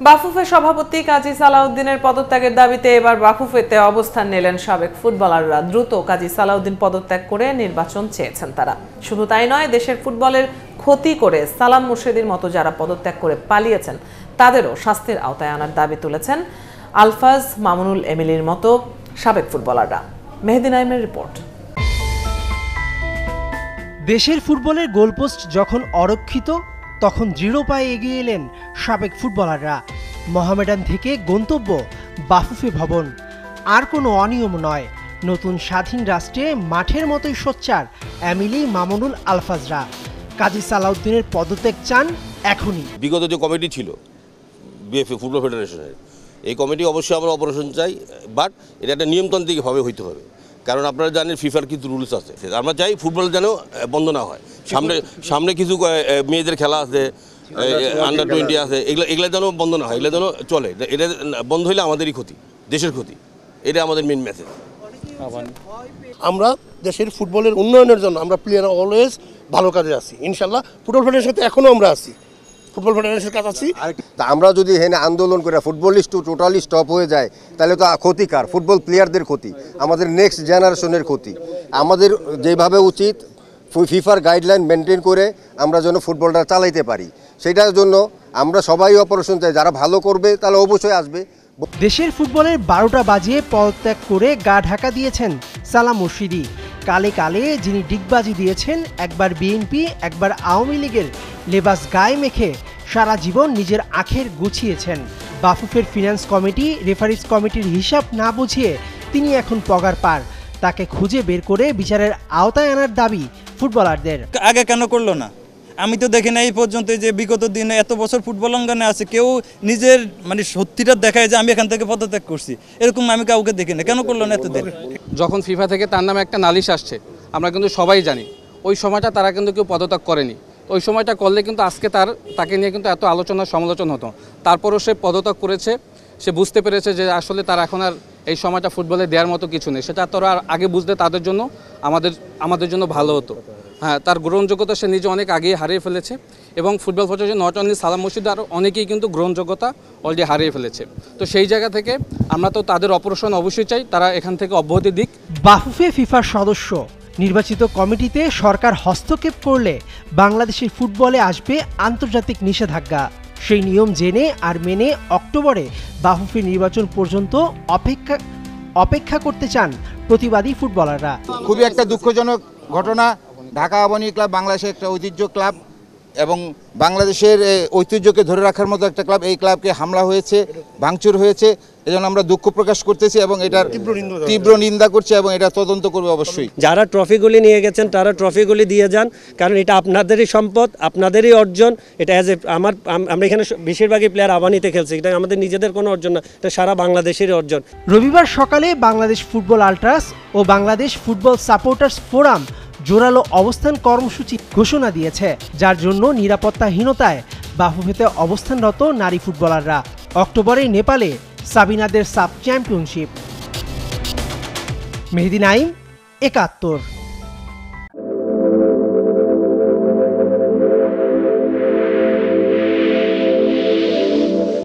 বাফুফে সভাপতি কাজী সালাউদ্দিনের পদত্যাগের দাবিতে এবার বাফুফেতে অবস্থান নিলেন সাবেক ফুটবলাররা। দ্রুত কাজী সালাউদ্দিন পদত্যাগ করে নির্বাচন চেয়েছেন তারা। শুধু তাই নয়, দেশের ফুটবলের ক্ষতি করে সালাম মুর্শেদীর মতো যারা পদত্যাগ করে পালিয়েছেন তাদেরও শাস্তির আওতায় আনার দাবি তুলেছেন আলফাজ, মামুনুল এমিলির মতো সাবেক ফুটবলাররা। মেহেদী নাইমের রিপোর্ট। দেশের ফুটবলের গোলপোস্ট যখন অরক্ষিত, তখন দৃঢ় পায়ে এগিয়ে এলেন সাবেক ফুটবলাররা। মোহামেডান থেকে গন্তব্য বাফুফে ভবন। আর কোনো অনিয়ম নয়, নতুন স্বাধীন রাষ্ট্রে মাঠের মতোই সোচ্চার এমিলি, মামুনুল, আলফাজরা। কাজী সালাউদ্দিনের পদত্যাগ চান এখনই। বিগত যে কমিটি ছিল বিএফএ ফুটবল ফেডারেশনের, এই কমিটি অবশ্যই আমরা অপারেশন চাই, বাট এটা একটা নিয়মতান্ত্রিকভাবে হইতে হবে। কারণ আপনারা জানেন ফিফার কিছু রুলস আছে, আমরা চাই ফুটবল যেন বন্ধ না হয়। সামনে কিছু মেয়েদের খেলা আছে, আন্ডার 20 আছে, এগুলো যেন বন্ধ না হয়, এগুলো যেন চলে। এটা বন্ধ হইলে আমাদেরই ক্ষতি, দেশের ক্ষতি। এটা আমাদের মেন মেসেজ। আমরা দেশের ফুটবলের উন্নয়নের জন্য আমরা প্লেয়ার অলওয়েজ ভালো কাজে আছি। ইনশাল্লাহ ফুটবল ফেডারেশনের সাথে এখনও আমরা আছি, ফুটবল ফেডারেশনের কাছে আছি। আমরা যদি এখানে আন্দোলন করে ফুটবলিস্ট টোটালি স্টপ হয়ে যায়, তাহলে তো ক্ষতিকার, ফুটবল প্লেয়ারদের ক্ষতি, আমাদের নেক্সট জেনারেশনের ক্ষতি। আমাদের যেভাবে উচিত ফিফার গাইডলাইন মেনটেন করে আমরা যেন ফুটবলটা চালাইতে পারি, সেটার জন্য আমরা সবাই অপারেশন চাই। যারা ভালো করবে তাহলে অবশ্যই আসবে। দেশের ফুটবলের 12টা বাজিয়ে পদত্যাগ করে গা ঢাকা দিয়েছেন সালাম মুর্শেদী। কালে কালে যিনি ডিগবাজি দিয়েছেন, একবার বিএনপি একবার আওয়ামী লীগের লেবাস গায়ে মেখে সারা জীবন নিজের আখের গুছিয়েছেন। বাফুফের ফিনান্স কমিটি, রেফারিজ কমিটির হিসাব না বুঝিয়ে তিনি এখন পগার পার। তাকে খুঁজে বের করে বিচারের আওতায় আনার দাবি ফুটবলারদের। আগে কেন করলো না? আমি তো দেখি না এই পর্যন্ত যে বিগত দিনে এত বছর ফুটবল অঙ্গনে আছে কেউ নিজের সত্যিটা দেখায় যে আমি এখান থেকে পদত্যাগ করছি, এরকম আমি কাউকে দেখি না। কেন করলো না এতদিন? যখন ফিফা থেকে তার নামে একটা নালিশ আসছে, আমরা কিন্তু সবাই জানি ওই সময়টা তারা কিন্তু কেউ পদত্যাগ করেনি। ওই সময়টা করলে কিন্তু আজকে তাকে নিয়ে কিন্তু এত আলোচনা সমালোচনা হতো। তারপরও সে পদত্যাগ করেছে। সে বুঝতে পেরেছে যে আসলে তার এখন আর এই সময়টা ফুটবলে দেওয়ার মতো কিছু নেই। সেটা তোরা আগে বুঝতে তাদের জন্য আমাদের জন্য ভালো হতো। হ্যাঁ, তার গ্রহণযোগ্যতা সে নিজে অনেক আগেই হারিয়ে ফেলেছে এবং ফুটবল ফেডারেশন নট অনলি সালাম মুর্শেদী, আরও অনেকেই কিন্তু গ্রহণযোগ্যতা অলরেডি হারিয়ে ফেলেছে। তো সেই জায়গা থেকে আমরা তো তাদের অপারেশন অবশ্যই চাই, তারা এখান থেকে অব্যাহতি দিক। বাফুফে ফিফার সদস্য, নির্বাচিত কমিটিতে সরকার হস্তক্ষেপ করলে বাংলাদেশের ফুটবলে আসবে আন্তর্জাতিক নিষেধাজ্ঞা। সেই নিয়ম জেনে আর মেনে অক্টোবরে বাফুফে নির্বাচন পর্যন্ত অপেক্ষা করতে চান প্রতিবাদী ফুটবলাররা। খুবই একটা দুঃখজনক ঘটনা। ঢাকা আবাহনী ক্লাব বাংলাদেশের একটা ঐতিহ্য ক্লাব এবং বাংলাদেশের ঐতিহ্যকে ধরে রাখার মতো একটা ক্লাব, এই ক্লাবকে হামলা হয়েছে, ভাঙচুর হয়েছে। এজন্য আমরা দুঃখ প্রকাশ করতেছি এবং এটার তীব্র নিন্দা করছি এবং এটা তদন্ত করবে অবশ্যই। যারা ট্রফিগুলি নিয়ে গেছেন তারা ট্রফিগুলি দিয়ে যান, কারণ এটা আপনাদেরই সম্পদ, আপনাদেরই অর্জন। এটা আমরা এখানে বেশিরভাগই প্লেয়ার আবাহনীতে খেলছি, এটা আমাদের নিজেদের কোনো অর্জন না, এটা সারা বাংলাদেশের অর্জন। রবিবার সকালে বাংলাদেশ ফুটবল আল্ট্রাস ও বাংলাদেশ ফুটবল সাপোর্টার্স ফোরাম জোরালো অবস্থান কর্মসূচি ঘোষণা দিয়েছে, যার জন্য নিরাপত্তাহীনতায় বাফুফেতে অবস্থানরত নারী ফুটবলাররা। অক্টোবরে নেপালে সাবিনাদের সাব চ্যাম্পিয়নশিপ। মেহেদী নাইম, ৭১।